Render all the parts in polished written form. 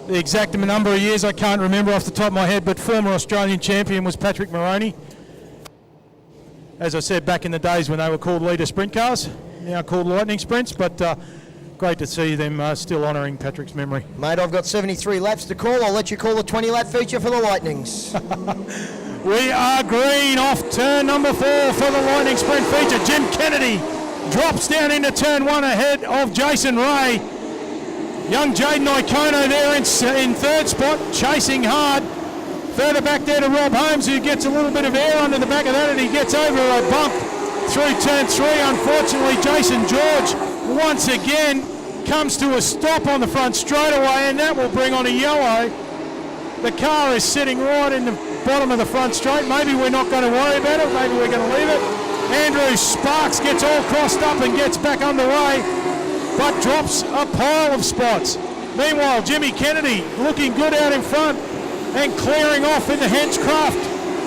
The exact number of years I can't remember off the top of my head, but former Australian champion was Patrick Moroney. As I said, back in the days when they were called leader sprint cars, now called lightning sprints, but great to see them still honouring Patrick's memory. Mate, I've got 73 laps to call. I'll let you call the 20-lap feature for the Lightnings. We are green off turn number 4 for the lightning sprint feature. Jim Kennedy drops down into turn 1 ahead of Jason Ray. Young Jaden Ikono there in third spot, chasing hard. Further back there to Rob Holmes, who gets a little bit of air under the back of that, and he gets over a bump through turn 3. Unfortunately, Jason George once again comes to a stop on the front straightaway, and that will bring on a yellow. The car is sitting right in the bottom of the front straight. Maybe we're not going to worry about it. Maybe we're going to leave it. Andrew Sparks gets all crossed up and gets back underway, but drops a pile of spots. Meanwhile, Jimmy Kennedy looking good out in front and clearing off in the Henchcraft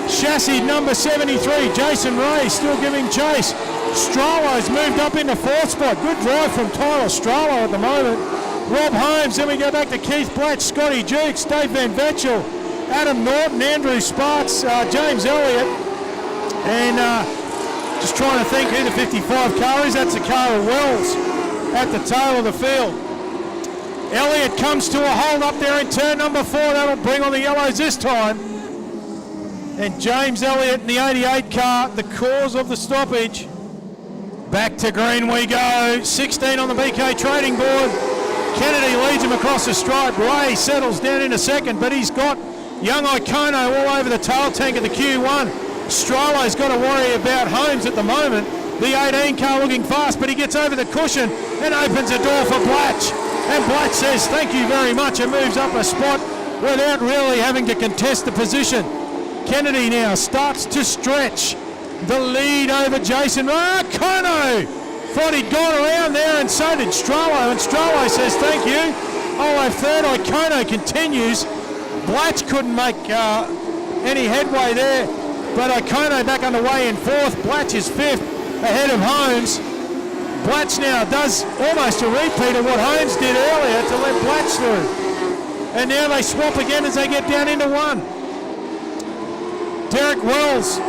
chassis number 73. Jason Ray still giving chase. Strollo's moved up into 4th spot. Good drive from Tyler Strollo at the moment. Rob Holmes, then we go back to Keith Blatch, Scotty Jukes, Dave Van Vetchel, Adam Norton, Andrew Sparks, James Elliott, and just trying to think who the 55 car is. That's the car of Wells at the tail of the field. Elliott comes to a hold up there in turn number 4. That'll bring on the yellows this time. And James Elliott in the 88 car, the cause of the stoppage. Back to green we go. 16 on the BK trading board. Kennedy leads him across the stripe. Ray settles down in a second, but he's got young Ikono all over the tail tank of the Q1. Strollo's got to worry about Holmes at the moment. The 18 car looking fast, but he gets over the cushion and opens a door for Blatch. And Blatch says thank you very much and moves up a spot without really having to contest the position. Kennedy now starts to stretch the lead over Jason. Ikono thought he'd gone around there, and so did Strollo. And Strollo says thank you. I'll have third. Ikono continues. Blatch couldn't make any headway there, but Ikono back underway in 4th. Blatch is 5th ahead of Holmes. Blatch now does almost a repeat of what Holmes did earlier to let Blatch through. And now they swap again as they get down into 1. Derek Wells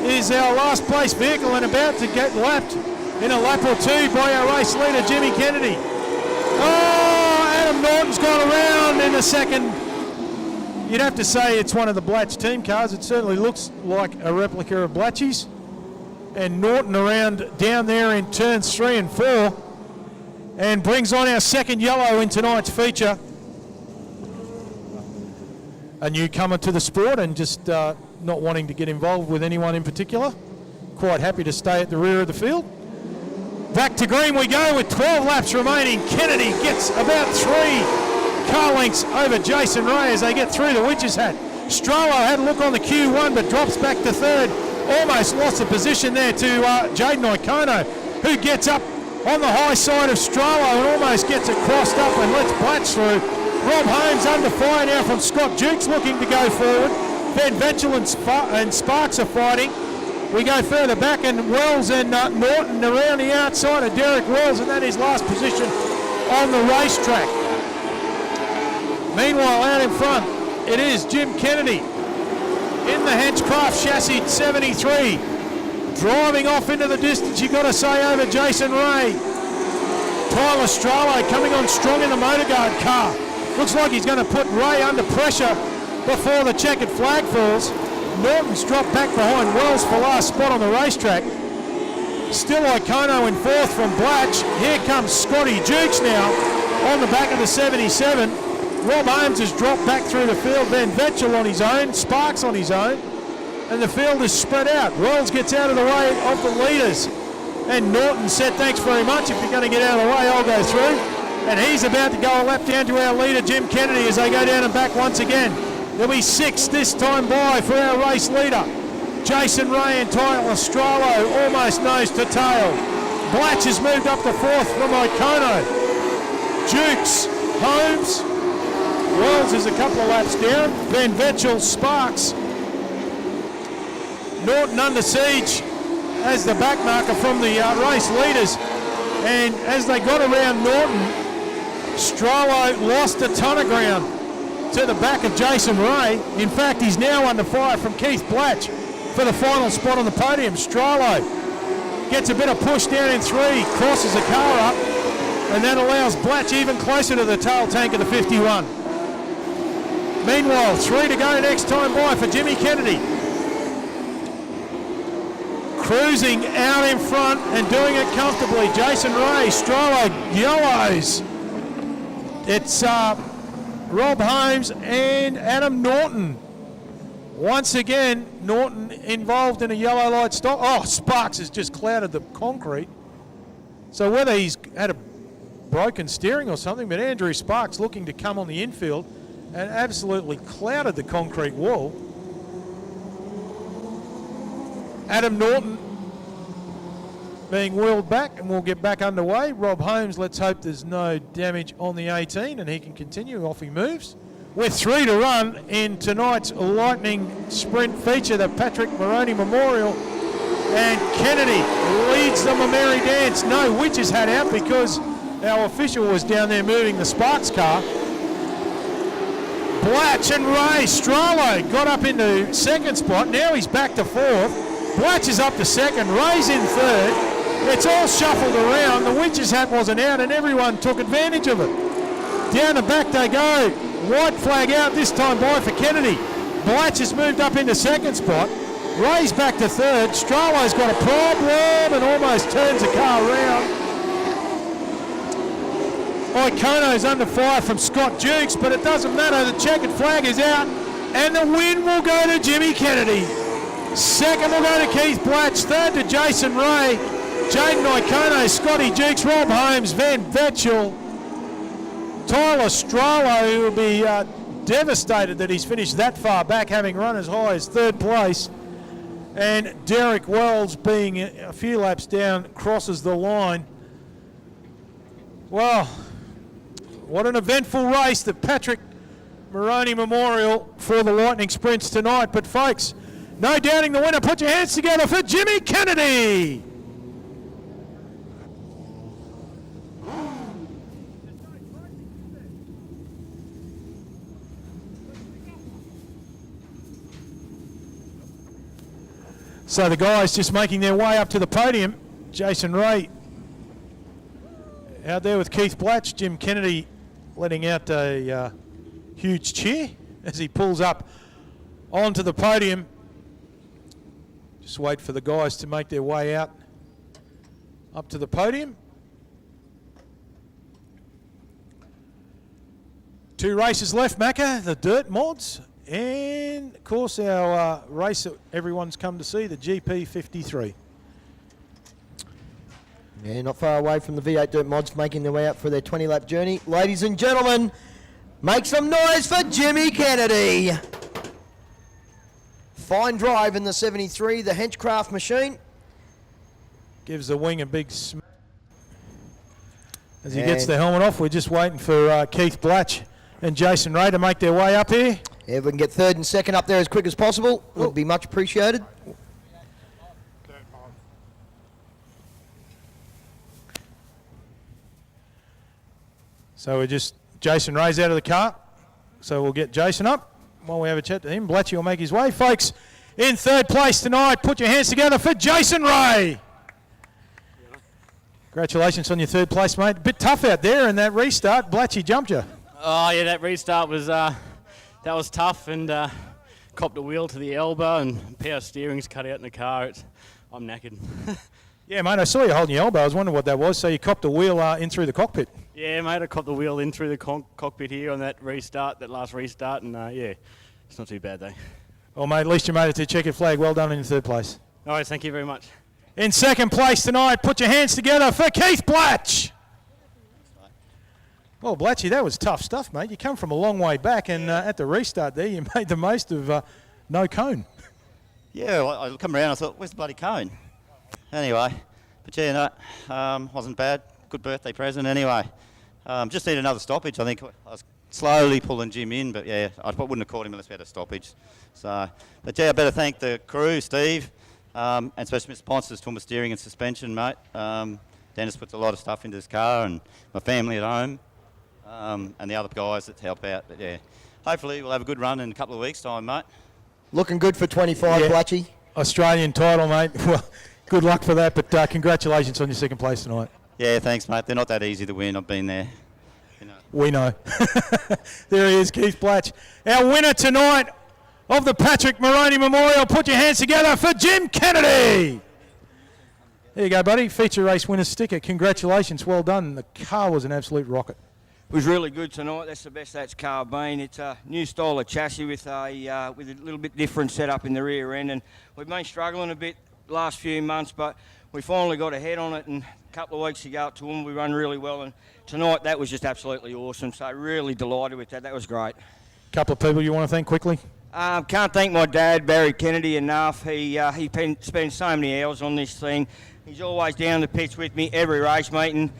is our last place vehicle and about to get lapped in a lap or 2 by our race leader, Jimmy Kennedy. Oh, Adam Norton's gone around in a second. You'd have to say it's one of the Blatch team cars. It certainly looks like a replica of Blatchy's. And Norton around down there in turns 3 and 4 and brings on our second yellow in tonight's feature. A newcomer to the sport and just not wanting to get involved with anyone in particular. Quite happy to stay at the rear of the field. Back to green we go with 12 laps remaining. Kennedy gets about 3 car lengths over Jason Ray as they get through the Witch's Hat. Strollo had a look on the Q1 but drops back to 3rd. Almost lost the position there to Jaden Ikono, who gets up on the high side of Strollo and almost gets it crossed up and lets Blatch through. Rob Holmes under fire now from Scott Jukes looking to go forward. Van Vetchel and Sparks are fighting. We go further back and Wells and Norton around the outside of Derek Wells, and that is last position on the racetrack. Meanwhile, out in front, it is Jim Kennedy in the Henchcraft chassis 73. Driving off into the distance, you got to say, over Jason Ray. Tyler Strollo coming on strong in the Motorguard car. Looks like he's going to put Ray under pressure before the checkered flag falls. Norton's dropped back behind Wells for last spot on the racetrack. Still Ikono in 4th from Blatch. Here comes Scotty Jukes now on the back of the 77. Rob Holmes has dropped back through the field. Van Vetchel on his own, Sparks on his own, and the field is spread out. Wells gets out of the way of the leaders, and Norton said thanks very much. If you're going to get out of the way, I'll go through. And he's about to go a lap down to our leader, Jim Kennedy, as they go down and back once again. There'll be 6 this time by for our race leader. Jason Ray and Tyler Strollo almost nose to tail. Blatch has moved up to 4th from Ikono. Jukes, Holmes, Wells is a couple of laps down. Van Vetchel, Sparks. Norton under siege as the back marker from the race leaders. And as they got around Norton, Strollo lost a ton of ground. to the back of Jason Ray. In fact, he's now under fire from Keith Blatch for the final spot on the podium. Strollo gets a bit of push down in 3, crosses the car up, and that allows Blatch even closer to the tail tank of the 51. Meanwhile, 3 to go next time by for Jimmy Kennedy. Cruising out in front and doing it comfortably. Jason Ray, Strollo, yellows. It's Rob Holmes and Adam Norton. Once again, Norton involved in a yellow light stop. Oh, Sparks has just clouded the concrete. So whether he's had a broken steering or something, but Andrew Sparks looking to come on the infield and absolutely clouded the concrete wall. Adam Norton being wheeled back, and we'll get back underway. Rob Holmes, let's hope there's no damage on the 18 and he can continue. Off he moves. With 3 to run in tonight's Lightning Sprint feature, the Patrick Moroney Memorial, and Kennedy leads them a merry dance. No witches hat out because our official was down there moving the Sparks car. Blatch and Ray, Strollo got up into second spot. Now he's back to fourth. Blatch is up to second. Ray's in third. It's all shuffled around. The witch's hat wasn't out and everyone took advantage of it. Down the back they go. White flag out this time by for Kennedy. Blatch has moved up into second spot. Ray's back to third. Strollo's got a problem and almost turns the car around. Icono's under fire from Scott Dukes, but it doesn't matter. The checkered flag is out, and the win will go to Jimmy Kennedy. Second will go to Keith Blatch. Third to Jason Ray, Jaden Icono, Scotty Dukes, Rob Holmes, Van Vetchel, Tyler Strollo, who will be devastated that he's finished that far back, having run as high as third place. And Derek Wells, being a few laps down, crosses the line. Well, what an eventful race, the Patrick Moroney Memorial for the Lightning Sprints tonight. But folks, no doubting the winner. Put your hands together for Jimmy Kennedy. So the guys just making their way up to the podium. Jason Ray out there with Keith Blatch. Jim Kennedy letting out a huge cheer as he pulls up onto the podium. Just wait for the guys to make their way out up to the podium. 2 races left, Macca, the dirt mods. And, of course, our race that everyone's come to see, the GP 53. Yeah, not far away from the V8 Dirt Mods making their way out for their 20-lap journey. Ladies and gentlemen, make some noise for Jimmy Kennedy. Fine drive in the 73, the Henchcraft machine. Gives the wing a big smack. As he gets the helmet off, we're just waiting for Keith Blatch and Jason Ray to make their way up here. Yeah, if we can get third and second up there as quick as possible, it would be much appreciated. So we're just, Jason Ray's out of the car. So we'll get Jason up while we have a chat to him. Blatchy will make his way. Folks, in third place tonight, put your hands together for Jason Ray. Congratulations on your third place, mate. A bit tough out there in that restart. Blatchy jumped you. Oh, yeah, that restart was, that was tough, and copped a wheel to the elbow and power steering's cut out in the car. I'm knackered. Yeah, mate, I saw you holding your elbow. I was wondering what that was. So you copped a wheel in through the cockpit. Yeah, mate, I copped the wheel in through the cockpit here on that restart, that last restart, and yeah, it's not too bad though. Well, mate, at least you made it to checkered flag. Well done in third place. All right, thank you very much. In second place tonight, put your hands together for Keith Blatch. Well, Blatchy, that was tough stuff, mate. You come from a long way back, and at the restart there, you made the most of no cone. Yeah, well, I come around, I thought, where's the bloody cone? Anyway, but yeah, no, wasn't bad. Good birthday present anyway. Just need another stoppage. I think I was slowly pulling Jim in, but yeah, I wouldn't have caught him unless we had a stoppage. So, but yeah, I better thank the crew, Steve, and especially my sponsors, Toowoomba Steering and Suspension, mate. Dennis puts a lot of stuff into this car, and my family at home, and the other guys that help out. But yeah, hopefully we'll have a good run in a couple of weeks' time, mate. Looking good for 25, Yeah. Blatchy. Australian title, mate. Well, good luck for that, but congratulations on your second place tonight. Yeah, thanks, mate. They're not that easy to win. I've been there. You know. We know. There he is, Keith Blatch. Our winner tonight of the Patrick Moroney Memorial. Put your hands together for Jim Kennedy. There you go, buddy. Feature race winner's sticker. Congratulations. Well done. The car was an absolute rocket. It was really good tonight. That's the best that's car been. It's a new style of chassis with a little bit different setup in the rear end, and we've been struggling a bit the last few months, but we finally got ahead on it, and a couple of weeks ago at Toowoomba we run really well, and tonight that was just absolutely awesome. So really delighted with that. That was great. Couple of people you want to thank quickly? Can't thank my dad, Barry Kennedy, enough. He spends so many hours on this thing. He's always down the pits with me every race meeting.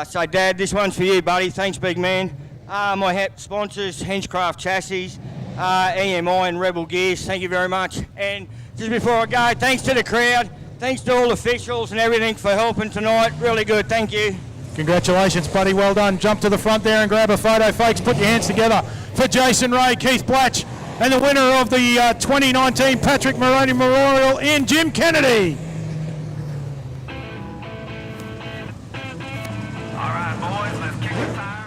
So, Dad, this one's for you, buddy. Thanks, big man. My sponsors, Henchcraft Chassis, EMI and Rebel Gears, thank you very much. And just before I go, thanks to the crowd, thanks to all the officials and everything for helping tonight. Really good, thank you. Congratulations, buddy. Well done. Jump to the front there and grab a photo, folks. Put your hands together for Jason Ray, Keith Blatch, and the winner of the 2019 Patrick Moroney Memorial in Jim Kennedy. All right, boys, let's kick the tires.